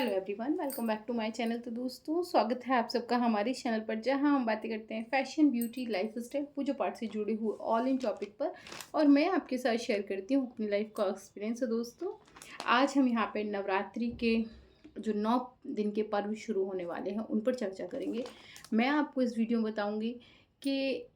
Hello everyone, welcome back to my channel. तो दोस्तों, स्वागत है आप सबका हमारे चैनल पर, जहां हम बातें करते हैं फैशन, ब्यूटी, लाइफस्टाइल, पूजा पाठ से जुड़े हुए ऑल इन टॉपिक पर। और मैं आपके साथ शेयर करती हूँ अपनी लाइफ का एक्सपीरियंस। तो दोस्तों, आज हम यहाँ पे नवरात्रि के जो 9 दिन के पर्व शुरू होने वाले हैं उन पर चर्चा करेंगे। मैं आपको इस वीडियो में बताऊँगी कि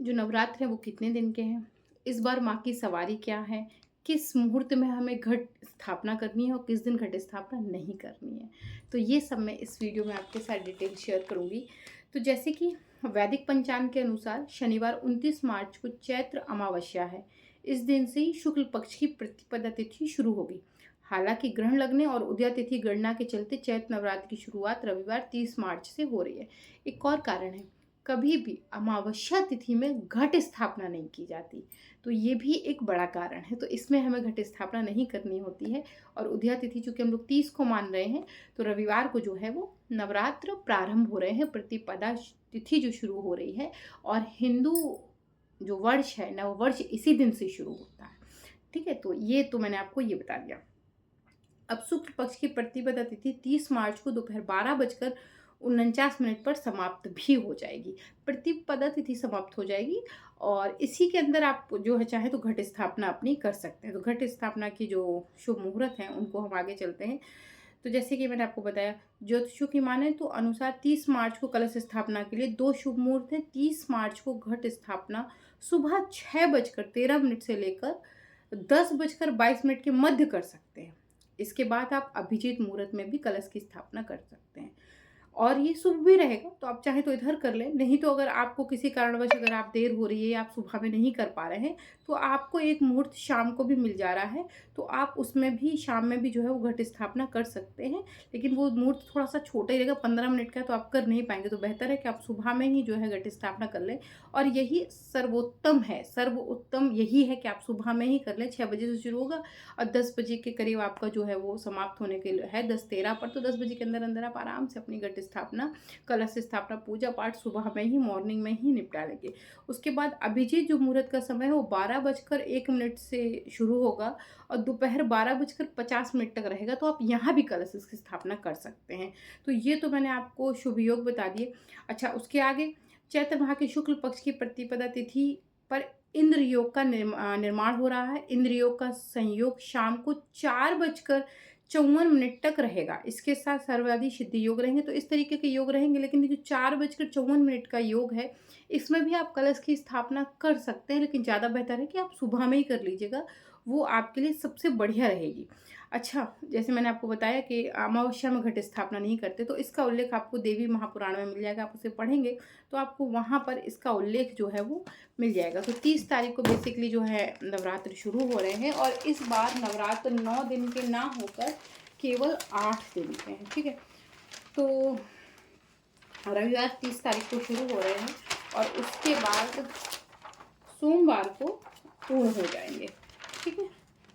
जो नवरात्र है वो कितने दिन के हैं, इस बार माँ की सवारी क्या है, किस मुहूर्त में हमें घट स्थापना करनी है और किस दिन घट स्थापना नहीं करनी है। तो ये सब मैं इस वीडियो में आपके साथ डिटेल शेयर करूँगी। तो जैसे कि वैदिक पंचांग के अनुसार शनिवार 29 मार्च को चैत्र अमावस्या है। इस दिन से ही शुक्ल पक्ष की प्रतिपदा तिथि शुरू होगी। हालांकि ग्रहण लगने और उदया तिथि गणना के चलते चैत्र नवरात्र की शुरुआत रविवार 30 मार्च से हो रही है। एक और कारण है, कभी भी अमावस्या तिथि में घट स्थापना नहीं की जाती। तो ये भी एक बड़ा कारण है। तो इसमें हमें घट स्थापना नहीं करनी होती है। और उदया तिथि चूंकि हम लोग 30 को मान रहे हैं, तो रविवार को जो है वो नवरात्र प्रारंभ हो रहे हैं, प्रतिपदा तिथि जो शुरू हो रही है। और हिंदू जो वर्ष है, नव वर्ष इसी दिन से शुरू होता है। ठीक है, तो ये तो मैंने आपको ये बता दिया। अब शुक्ल पक्ष की प्रतिपदा तिथि 30 मार्च को दोपहर 12:49 पर समाप्त भी हो जाएगी। प्रतिपदा तिथि समाप्त हो जाएगी और इसी के अंदर आप जो है चाहे तो घट स्थापना अपनी कर सकते हैं। तो घट स्थापना की जो शुभ मुहूर्त हैं उनको हम आगे चलते हैं। तो जैसे कि मैंने आपको बताया, ज्योतिषों की माने तो अनुसार 30 मार्च को कलश स्थापना के लिए 2 शुभ मुहूर्त हैं। 30 मार्च को घट स्थापना सुबह 6:13 से लेकर 10:22 के मध्य कर सकते हैं। इसके बाद आप अभिजीत मुहूर्त में भी कलश की स्थापना कर सकते हैं और ये शुभ भी रहेगा। तो आप चाहे तो इधर कर लें, नहीं तो अगर आपको किसी कारणवश अगर आप देर हो रही है, आप सुबह में नहीं कर पा रहे हैं, तो आपको एक मुहूर्त शाम को भी मिल जा रहा है। तो आप उसमें भी शाम में भी जो है वो घट स्थापना कर सकते हैं। लेकिन वो मुहूर्त थोड़ा सा छोटा ही रहेगा, 15 मिनट का, तो आप कर नहीं पाएंगे। तो बेहतर है कि आप सुबह में ही जो है घट स्थापना कर लें। और यही सर्वोत्तम है, सर्वोत्तम यही है कि आप सुबह में ही कर लें। 6 बजे से शुरू होगा और 10 बजे के करीब आपका जो है वो समाप्त होने के लिए है, 10:13 पर। तो 10 बजे के अंदर अंदर आप आराम से अपनी घट स्थापना, कलश स्थापना, पूजा पाठ सुबह में ही, मॉर्निंग में ही निपटा लेंगे। उसके बाद अभिजीत जो मुहूर्त का समय है वो 12:01 से शुरू होगा और दोपहर 12:50 तक रहेगा। तो आप यहाँ भी कलश की स्थापना कर सकते हैं। तो ये तो मैंने आपको शुभ योग बता दिए। अच्छा, उसके आगे चैत्र माह के शुक्ल पक्ष की प्रतिपदा तिथि पर इंद्र योग का निर्माण हो रहा है। इंद्र योग का संयोग शाम को 4:54 तक रहेगा। इसके साथ सर्वादि सिद्धि योग रहेंगे। तो इस तरीके के योग रहेंगे। लेकिन ये जो 4:54 का योग है, इसमें भी आप कलश की स्थापना कर सकते हैं, लेकिन ज़्यादा बेहतर है कि आप सुबह में ही कर लीजिएगा, वो आपके लिए सबसे बढ़िया रहेगी। अच्छा, जैसे मैंने आपको बताया कि अमावस्या में घट स्थापना नहीं करते, तो इसका उल्लेख आपको देवी महापुराण में मिल जाएगा। आप उसे पढ़ेंगे तो आपको वहाँ पर इसका उल्लेख जो है वो मिल जाएगा। तो 30 तारीख को बेसिकली जो है नवरात्र शुरू हो रहे हैं और इस बार नवरात्र 9 दिन के ना होकर केवल 8 दिन के हैं। ठीक है, तो रविवार 30 तारीख को शुरू हो रहे हैं और उसके बाद सोमवार को पूर्ण हो जाएंगे। ठीक है,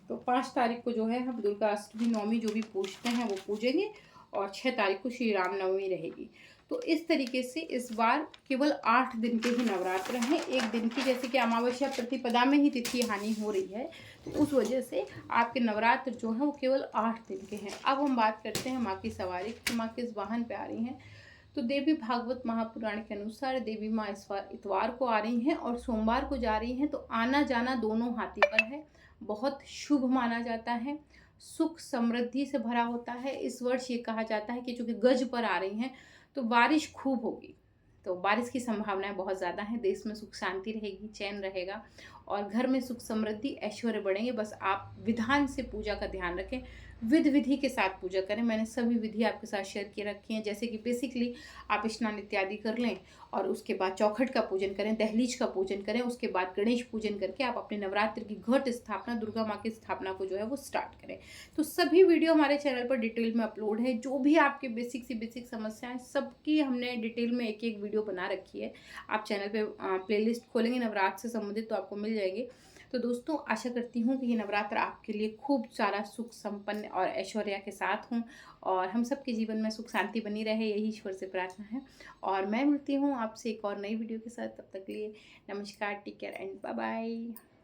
तो 5 तारीख को जो है हम दुर्गा अष्टमी नवमी जो भी पूजते हैं वो पूजेंगे और 6 तारीख को श्री राम नवमी रहेगी। तो इस तरीके से इस बार केवल 8 दिन के ही नवरात्र हैं। एक दिन की, जैसे कि अमावस्या प्रतिपदा में ही तिथि हानि हो रही है, तो उस वजह से आपके नवरात्र जो है वो केवल 8 दिन के हैं। अब हम बात करते हैं माँ की सवारी की। माँ किस वाहन पे आ रही हैं। तो देवी भागवत महापुराण के अनुसार देवी माँ इस बार इतवार को आ रही हैं और सोमवार को जा रही हैं। तो आना जाना दोनों हाथी पर है। बहुत शुभ माना जाता है, सुख समृद्धि से भरा होता है। इस वर्ष ये कहा जाता है कि चूंकि गज पर आ रही हैं तो बारिश खूब होगी। तो बारिश की संभावनाएं बहुत ज़्यादा हैं। देश में सुख शांति रहेगी, चैन रहेगा और घर में सुख समृद्धि ऐश्वर्य बढ़ेंगे। बस आप विधान से पूजा का ध्यान रखें, विधि विधि के साथ पूजा करें। मैंने सभी विधि आपके साथ शेयर किए रखी हैं, जैसे कि बेसिकली आप स्नान इत्यादि कर लें और उसके बाद चौखट का पूजन करें, दहलीज का पूजन करें, उसके बाद गणेश पूजन करके आप अपने नवरात्र की घट स्थापना, दुर्गा माँ की स्थापना को जो है वो स्टार्ट करें। तो सभी वीडियो हमारे चैनल पर डिटेल में अपलोड है। जो भी आपके बेसिक से बेसिक समस्याएं, सबकी हमने डिटेल में एक एक वीडियो बना रखी है। आप चैनल पे प्लेलिस्ट खोलेंगे नवरात्र से संबंधित तो आपको मिल जाएगी। तो दोस्तों, आशा करती हूँ कि ये नवरात्र आपके लिए खूब सारा सुख संपन्न और ऐश्वर्या के साथ हों और हम सबके जीवन में सुख शांति बनी रहे, यही ईश्वर से प्रार्थना है। और मैं मिलती हूँ आपसे एक और नई वीडियो के साथ। तब तक के लिए नमस्कार, take care and bye bye.